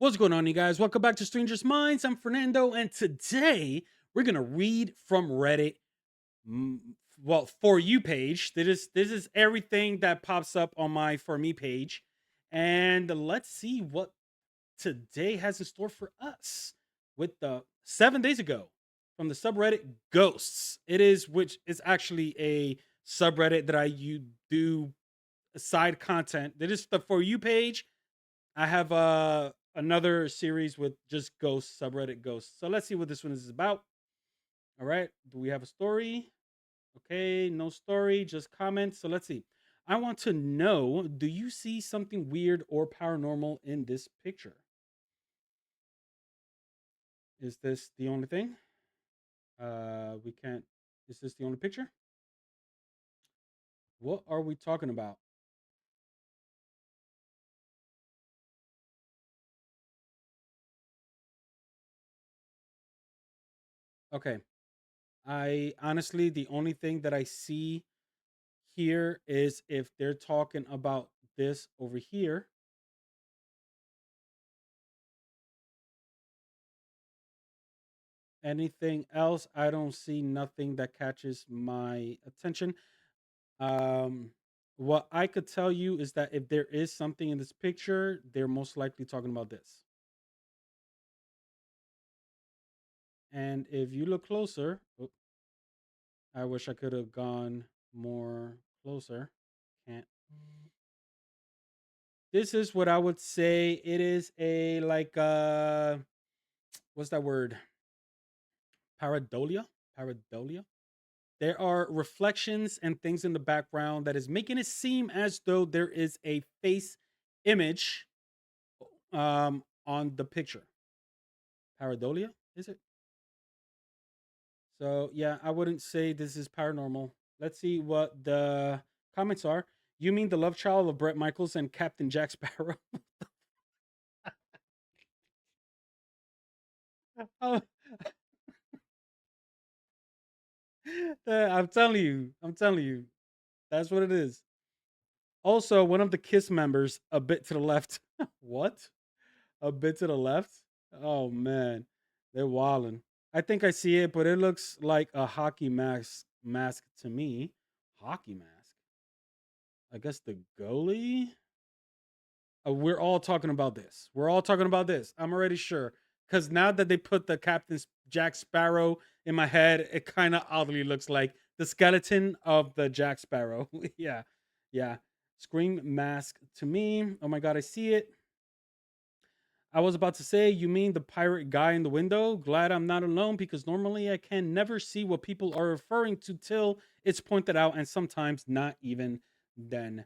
What's going on, you guys? Welcome back to Strangers Minds. I'm Fernando, and today we're gonna read from Reddit. mm, Well, for you page. This is everything that pops up on my for me page, and let's see what today has in store for us with the 7 days ago from the subreddit Ghosts. Which is actually a subreddit that I do side content. That is the for you page. I have another series with just ghosts, subreddit ghosts. So let's see what this one is about. All right. Do we have a story? Okay, no story, just comments. So let's see. I want to know, do you see something weird or paranormal in this picture? Is this the only thing? We can't. Is this the only picture? What are we talking about? Okay. I honestly, the only thing that I see here is if they're talking about this over here. Anything else? I don't see nothing that catches my attention. Um, what I could tell you is that if there is something in this picture, they're most likely talking about this. And if you look closer, oh, I wish I could have gone more closer. Can't. This is what I would say. It is a like what's that word? Paradolia? Paradolia? There are reflections and things in the background that is making it seem as though there is a face image on the picture. Paradolia, is it? So yeah, I wouldn't say this is paranormal. Let's see what the comments are. You mean the love child of Brett Michaels and Captain Jack Sparrow? Oh, I'm telling you, that's what it is. Also, one of the Kiss members, a bit to the left. What? A bit to the left? Oh man, they're wilding. I think I see it, but it looks like a hockey mask to me. Hockey mask. I guess the goalie. We're all talking about this. We're all talking about this. I'm already sure because now that they put the Captain Jack Sparrow in my head, it kind of oddly looks like the skeleton of the Jack Sparrow. Yeah, yeah. Scream mask to me. Oh my god, I see it. I was about to say, you mean the pirate guy in the window? Glad I'm not alone because normally I can never see what people are referring to till it's pointed out, and sometimes not even then.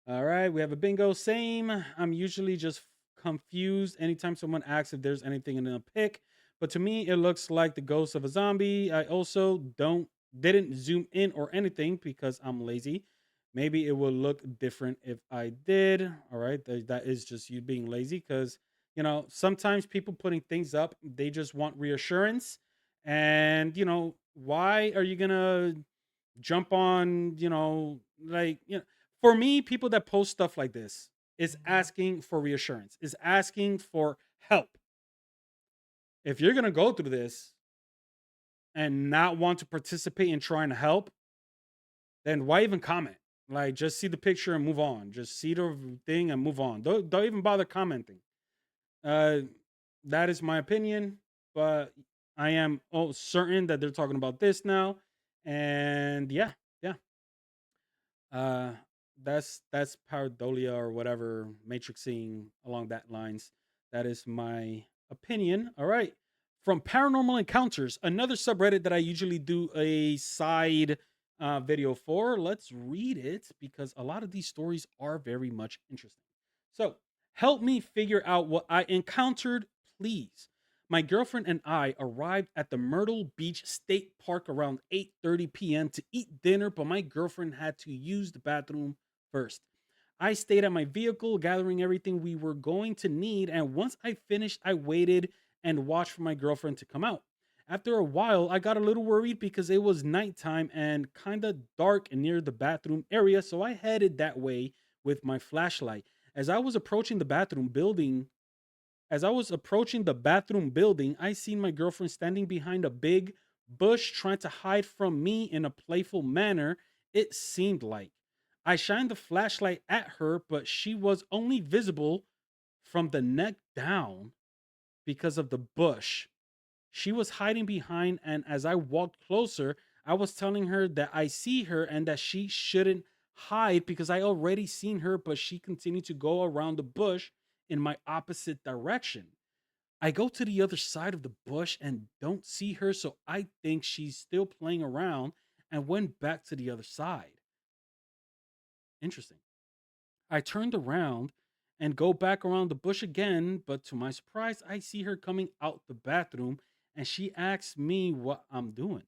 All right, we have a bingo. Same. I'm usually just confused anytime someone asks if there's anything in a pic, but to me it looks like the ghost of a zombie. I also didn't zoom in or anything because I'm lazy. Maybe it will look different if I did. All right, that is just you being lazy because sometimes people putting things up, they just want reassurance. And, why are you going to jump on, for me, people that post stuff like this is asking for reassurance, is asking for help. If you're going to go through this and not want to participate in trying to help, then why even comment? Like, just see the picture and move on. Just see the thing and move on. Don't even bother commenting. Uh, that is my opinion, but I am certain that they're talking about this now, and yeah, yeah. Uh, that's pareidolia or whatever, matrixing along that lines. That is my opinion. All right, from paranormal encounters, another subreddit that I usually do a side video for. Let's read it because a lot of these stories are very much interesting. So, help me figure out what I encountered, please. My girlfriend and I arrived at the Myrtle Beach State Park around 8:30 p.m. to eat dinner, but my girlfriend had to use the bathroom first. I stayed at my vehicle gathering everything we were going to need, and once I finished, I waited and watched for my girlfriend to come out. After a while, I got a little worried because it was nighttime and kind of dark near the bathroom area, so I headed that way with my flashlight. As I was approaching the bathroom building, As I was approaching the bathroom building, I seen my girlfriend standing behind a big bush trying to hide from me in a playful manner, it seemed like. I shined the flashlight at her, but she was only visible from the neck down because of the bush she was hiding behind. And as I walked closer, I was telling her that I see her and that she shouldn't hide because I already seen her, but she continued to go around the bush in my opposite direction. I go to the other side of the bush and don't see her, so I think she's still playing around and went back to the other side. Interesting. I turned around and go back around the bush again, but to my surprise, I see her coming out the bathroom and she asks me what I'm doing.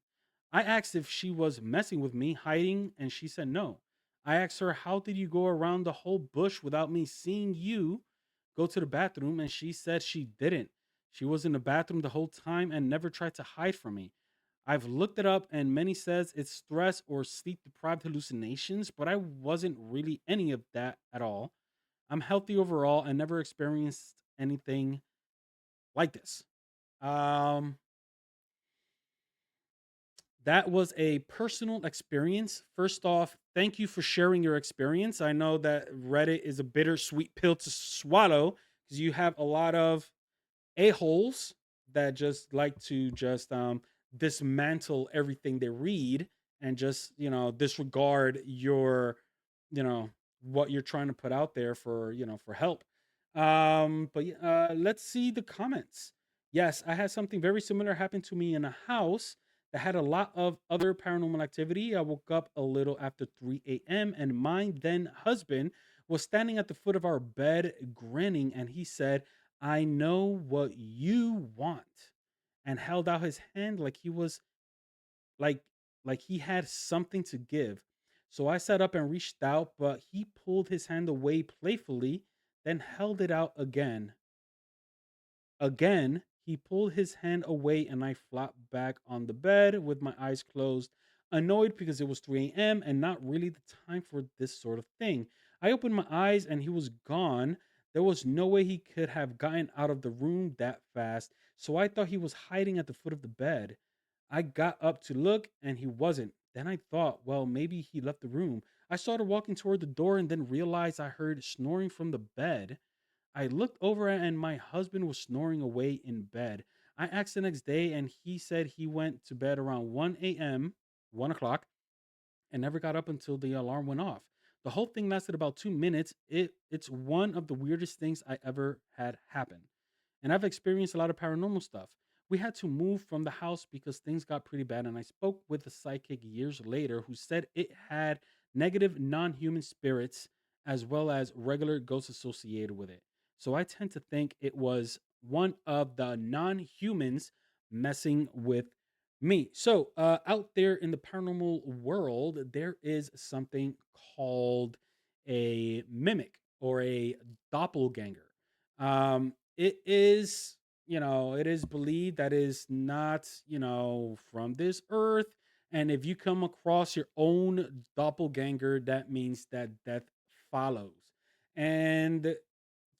I asked if she was messing with me, hiding, and she said no. I asked her, how did you go around the whole bush without me seeing you go to the bathroom? And she said she didn't. She was in the bathroom the whole time and never tried to hide from me. I've looked it up and many says it's stress or sleep deprived hallucinations, but I wasn't really any of that at all. I'm healthy overall and never experienced anything like this. Um that was a personal experience. First off, thank you for sharing your experience. I know that Reddit is a bittersweet pill to swallow because you have a lot of a-holes that just like to just dismantle everything they read and just disregard your what you're trying to put out there for for help. Let's see the comments. Yes, I had something very similar happen to me in a house that had a lot of other paranormal activity. I woke up a little after 3 a.m. and my then husband was standing at the foot of our bed grinning, and he said, I know what you want, and held out his hand like he was like he had something to give. So I sat up and reached out, but he pulled his hand away playfully, then held it out again. Again, he pulled his hand away and I flopped back on the bed with my eyes closed, annoyed because it was 3 a.m. and not really the time for this sort of thing. I opened my eyes and he was gone. There was no way he could have gotten out of the room that fast, so I thought he was hiding at the foot of the bed. I got up to look and he wasn't. Then I thought, well, maybe he left the room. I started walking toward the door and then realized I heard snoring from the bed. I looked over and my husband was snoring away in bed. I asked the next day and he said he went to bed around 1 a.m., 1 o'clock, and never got up until the alarm went off. The whole thing lasted about 2 minutes. It's one of the weirdest things I ever had happen. And I've experienced a lot of paranormal stuff. We had to move from the house because things got pretty bad. And I spoke with a psychic years later who said it had negative non human spirits as well as regular ghosts associated with it. So I tend to think it was one of the non humans messing with me. So out there in the paranormal world, there is something called a mimic or a doppelganger. It is, it is believed that is not, from this earth. And if you come across your own doppelganger, that means that death follows. And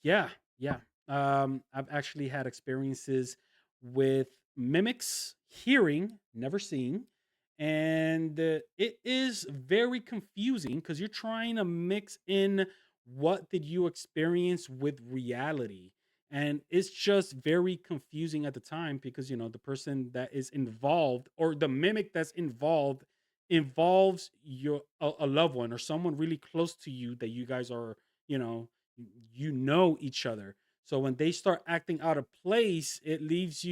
yeah, yeah. I've actually had experiences with mimics, hearing, never seeing, and it is very confusing because you're trying to mix in what did you experience with reality, and it's just very confusing at the time because the person that is involved or the mimic that's involved involves a loved one or someone really close to you that you guys are you know each other. So when they start acting out of place, it leaves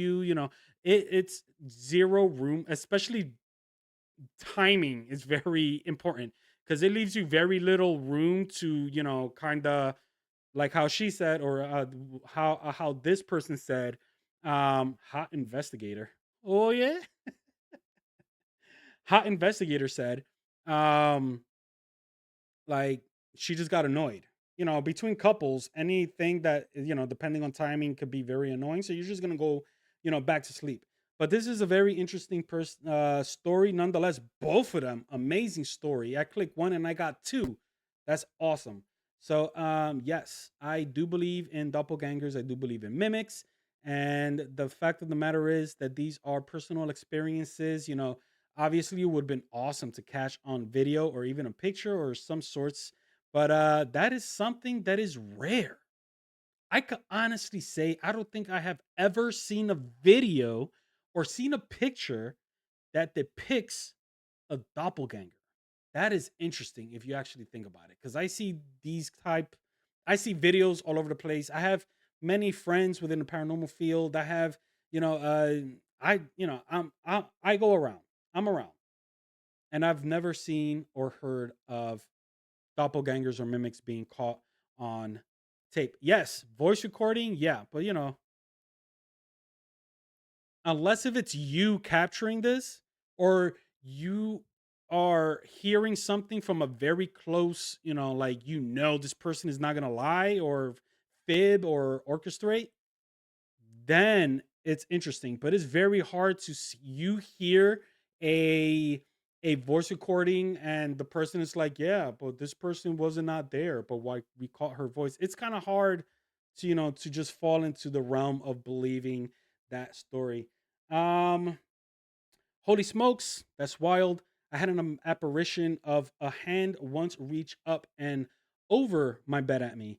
it's zero room, especially timing is very important because it leaves you very little room to, kind of like how she said, or how this person said, hot investigator. Oh yeah, hot investigator said, um, like she just got annoyed. Between couples, anything that depending on timing, could be very annoying. So you're just gonna go, back to sleep. But this is a very interesting story, nonetheless. Both of them amazing story. I clicked one and I got two. That's awesome. So, yes, I do believe in doppelgangers. I do believe in mimics. And the fact of the matter is that these are personal experiences. Obviously, it would have been awesome to catch on video or even a picture or some sorts. But that is something that is rare. I could honestly say I don't think I have ever seen a video or seen a picture that depicts a doppelganger. That is interesting if you actually think about it. Because I see videos all over the place. I have many friends within the paranormal field. I have, you know, I go around. I'm around, and I've never seen or heard of doppelgangers or mimics being caught on tape. Yes, voice recording, yeah, but unless if it's you capturing this or you are hearing something from a very close, like this person is not going to lie or fib or orchestrate, then it's interesting. But it's very hard to you hear a a voice recording and the person is like, yeah, but this person wasn't not there, but why we caught her voice. It's kind of hard to to just fall into the realm of believing that story. um Holy smokes, that's wild. I had an apparition of a hand once reach up and over my bed at me.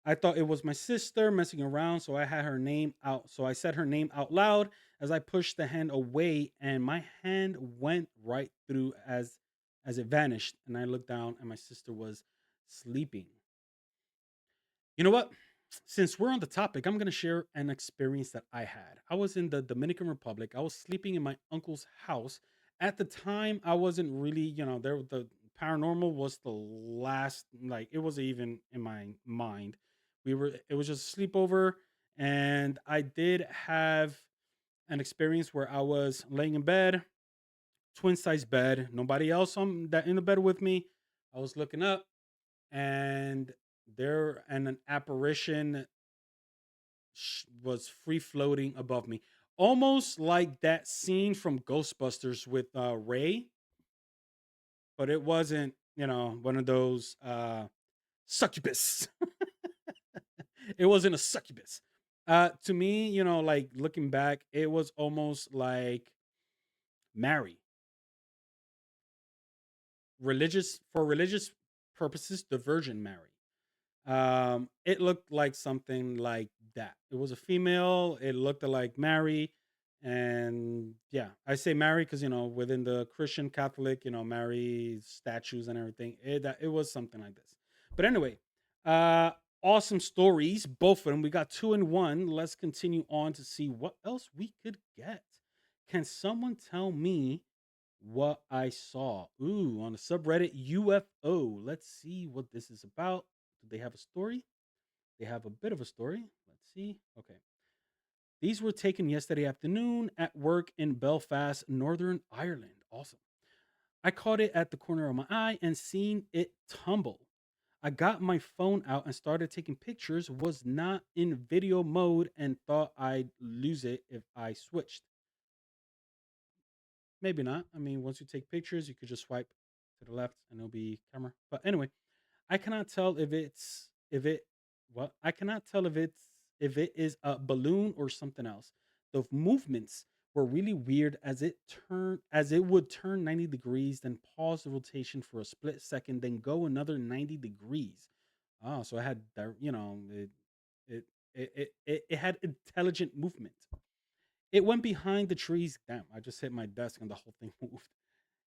I thought it was my sister messing around, so I had her name out. So I said her name out loud as I pushed the hand away, and my hand went right through as it vanished. And I looked down, and my sister was sleeping. You know what? Since we're on the topic, I'm going to share an experience that I had. I was in the Dominican Republic. I was sleeping in my uncle's house. At the time, I wasn't really, there the paranormal was the last, like it wasn't even in my mind. It was just a sleepover, and I did have an experience where I was laying in bed, twin size bed, nobody else on that in the bed with me. I was looking up, and an apparition was free floating above me, almost like that scene from Ghostbusters with Ray, but it wasn't, one of those succubus. It wasn't a succubus. To me, like looking back, it was almost like Mary, religious for religious purposes, the Virgin Mary. It looked like something like that. It was a female. It looked like Mary, and yeah, I say Mary because within the Christian Catholic, Mary statues and everything. It was something like this. But anyway, uh, awesome stories, both of them. We got two in one. Let's continue on to see what else we could get. Can someone tell me what I saw? Ooh, on the subreddit UFO. Let's see what this is about. Do they have a story? They have a bit of a story. Let's see. Okay. These were taken yesterday afternoon at work in Belfast, Northern Ireland. Awesome. I caught it at the corner of my eye and seen it tumble. I got my phone out and started taking pictures, was not in video mode and thought I'd lose it if I switched. Maybe not. I mean, once you take pictures, you could just swipe to the left and it'll be camera. But anyway, I cannot tell if it I cannot tell if it is a balloon or something else. The movements were really weird as it would turn 90 degrees, then pause the rotation for a split second, then go another 90 degrees. Oh, so I had it it had intelligent movement. It went behind the trees. Damn, I just hit my desk and the whole thing moved.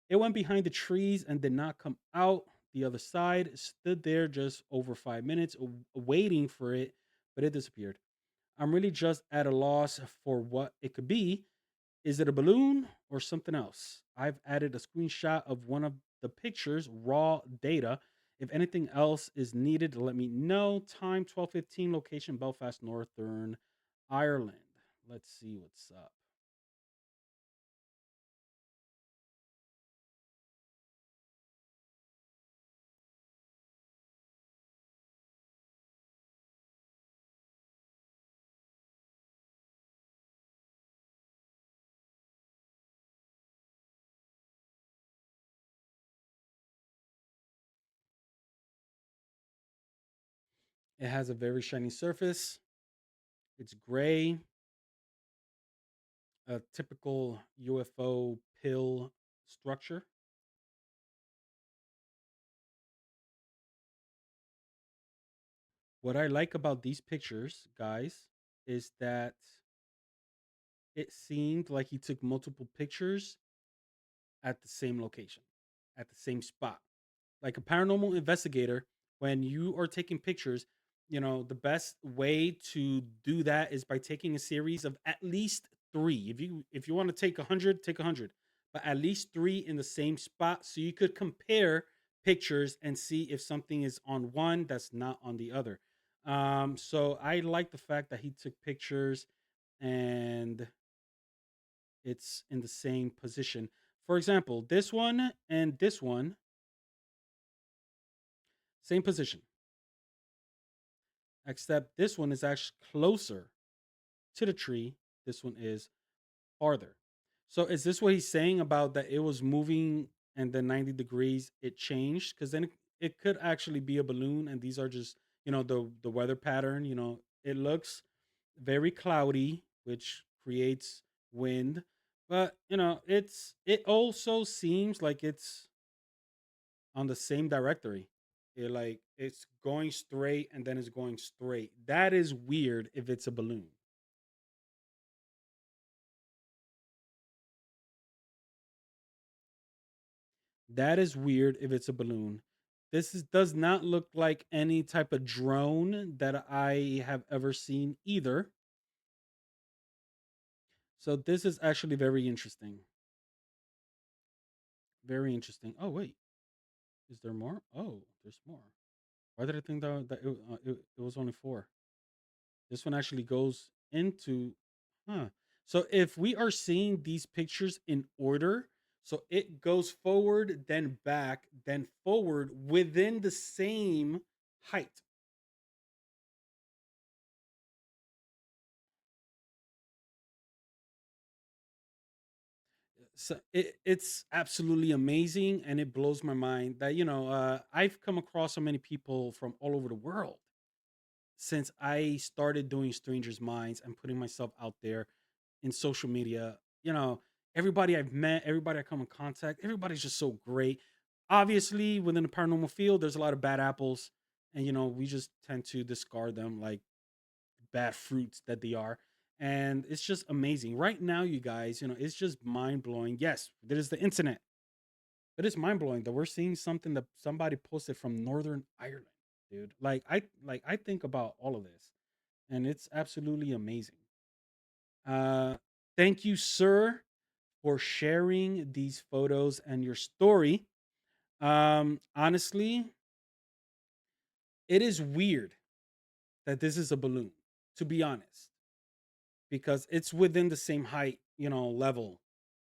It went behind the trees and did not come out the other side. Stood there just over 5 minutes waiting for it, but it disappeared. I'm really just at a loss for what it could be. Is it a balloon or something else? I've added a screenshot of one of the pictures, raw data. If anything else is needed, let me know. Time 12:15, location Belfast, Northern Ireland. Let's see what's up. It has a very shiny surface. It's gray, a typical UFO pill structure. What I like about these pictures, guys, is that it seemed like he took multiple pictures at the same location, at the same spot. Like a paranormal investigator, when you are taking pictures, the best way to do that is by taking a series of at least three. If you want to take 100, take 100, but at least three in the same spot so you could compare pictures and see if something is on one that's not on the other. So I like the fact that he took pictures and it's in the same position. For example, this one and this one, same position, except this one is actually closer to the tree. This one is farther. So is this what he's saying about that it was moving and then 90 degrees it changed? Because then it could actually be a balloon and these are just, the weather pattern, it looks very cloudy, which creates wind. But it also seems like it's on the same directory. It's going straight and then it's going straight. That is weird if it's a balloon. That is weird if it's a balloon. Does not look like any type of drone that I have ever seen either. So this is actually very interesting. Very interesting. Oh wait, is there more? Oh, there's more. Why did I think that it was only four? This one actually goes into, huh. So if we are seeing these pictures in order, so it goes forward, then back, then forward within the same height. So it's absolutely amazing and it blows my mind that, I've come across so many people from all over the world since I started doing Strangers Minds and putting myself out there in social media. Everybody I've met, everybody I come in contact, everybody's just so great. Obviously, within the paranormal field, there's a lot of bad apples, and we just tend to discard them like bad fruits that they are. And it's just amazing. Right now, you guys, it's just mind blowing. Yes, there is the internet, but it's mind blowing that we're seeing something that somebody posted from Northern Ireland, dude. Like I think about all of this, and it's absolutely amazing. Uh, thank you, sir, for sharing these photos and your story. Honestly, it is weird that this is a balloon, to be honest, because it's within the same height, level.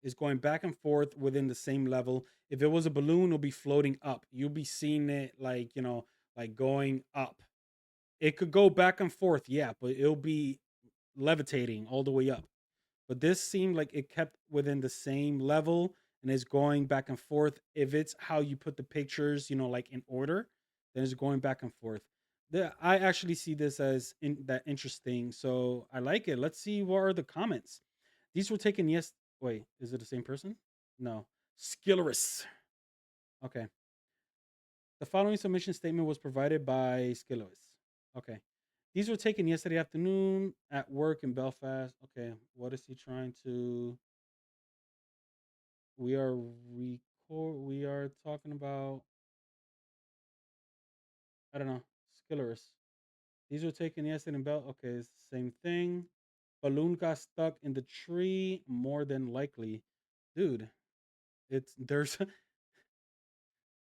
It's going back and forth within the same level. If it was a balloon, it'll be floating up. You'll be seeing it like going up. It could go back and forth, yeah, but it'll be levitating all the way up. But this seemed like it kept within the same level and is going back and forth. If it's how you put the pictures, like in order, then it's going back and forth. I actually see this as that interesting, so I like it. Let's see what are the comments. These were taken. Yes. Wait, is it the same person? No. Skilleris. Okay. The following submission statement was provided by Skilleris. Okay. These were taken yesterday afternoon at work in Belfast. Okay. What is he trying to? We are we are talking about, I don't know, Skilleris. These were taken yesterday in Bell. Okay, it's the same thing. Balloon got stuck in the tree, more than likely. Dude, it's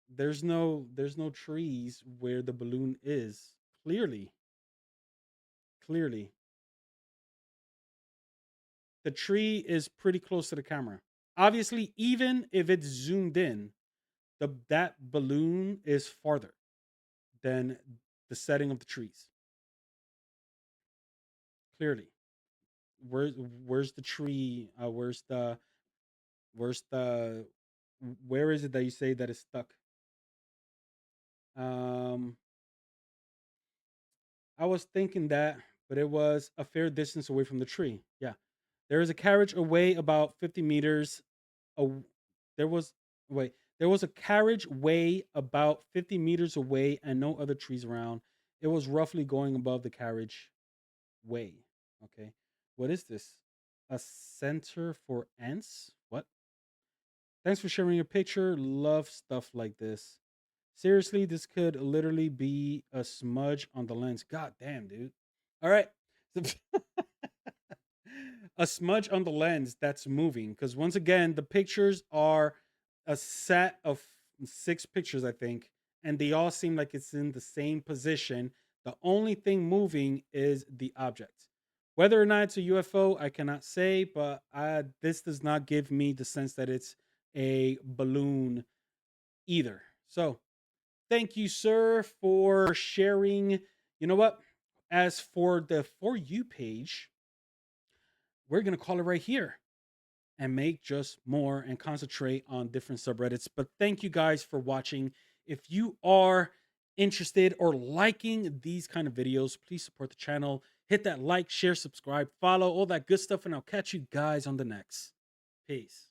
there's no trees where the balloon is. Clearly. Clearly. The tree is pretty close to the camera. Obviously, even if it's zoomed in, that balloon is farther than the setting of the trees. Clearly. Where's the tree? Where's the where is it that you say that it's stuck? Um I was thinking that, but it was a fair distance away from the tree. Yeah. There is a carriage away about 50 meters. aw- There was, wait, there was a carriage way about 50 meters away and no other trees around. It was roughly going above the carriage way. Okay. What is this? A center for ants? What? Thanks for sharing your picture. Love stuff like this. Seriously, this could literally be a smudge on the lens. God damn, dude. All right. A smudge on the lens that's moving. Because once again, the pictures are a set of six pictures, I think, and they all seem like it's in the same position. The only thing moving is the object. Whether or not it's a UFO, I cannot say, but this does not give me the sense that it's a balloon either. So, thank you, sir, for sharing. You know what? As for the For You page, we're going to call it right here and make just more and concentrate on different subreddits. But thank you guys for watching. If you are interested or liking these kind of videos, please support the channel. Hit that like, share, subscribe, follow, all that good stuff. And I'll catch you guys on the next. Peace.